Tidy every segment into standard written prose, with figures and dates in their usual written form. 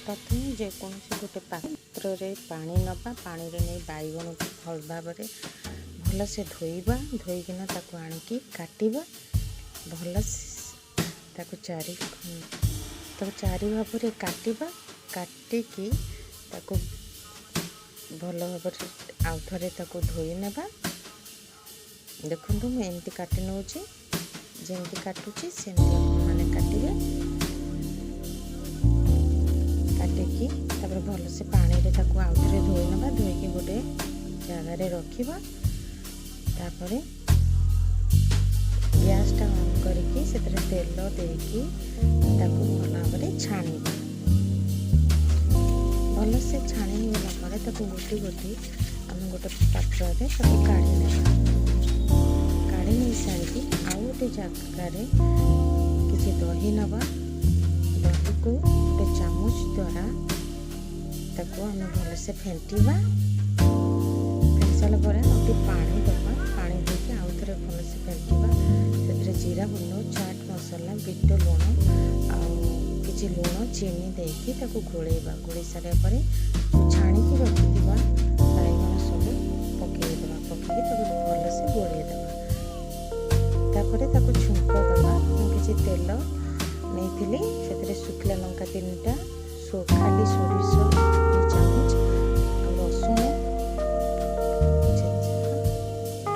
प्रथम जेकोसी गोटे पात्र रे पानी नबा पानी रे नहीं बैगन को भल भाव भल से धोइबा धोईकिना ताको आनिकी काटिबा भल ताको चारि भाव रे काटिबा काटिकी ताको भल भाव आउ थरे ताको धोई नेबा। देखंतु मैं एमती काटि नउची जेमती काटुची सेमती माने काटिबे काटिकी तापर भल से पानी रे ताको आउ थरे धोई नेबा धोईकी गोटे जगह रे रखिबा। तापर गैस टा ऑन करके सेतरे तेल देकी ताको भल भाव छाणीबा। भल से छाणी गला परे ताको गोटी गोटी हम गोटे पात्र रे ताको काढी नेबा। काढी नै सारी आउ गोटे जगह रे किछि दही नबा दही को गोटे चामच द्वारा ताको हम भल से फेंटीबा। फेंटी साला परे गोटे पानी दबा पानी देके आउ थरे भल से फेंटीबा। सेतरे जीरा गुंड चाट मसाला बिट लूण आउ किछि लूण चीनी देकी ताको घोळेबा। घोळी सारे परे छाणीकी रखिथिबा बैगन सब पकेई देबा पकेई ताको भल से घोळेई देबा। तापरे ताको छुंक देबा। किछि तेल नेइथिली सेतरे सुखला लंका 3टा खाली सोरिष 2 चामच रसुण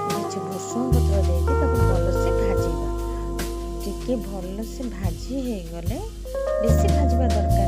किछि भुसुंग पत्र देके ताको भल से भाजीबा। टिके भल से भाजी हे गले बेसी भाजबा दरकार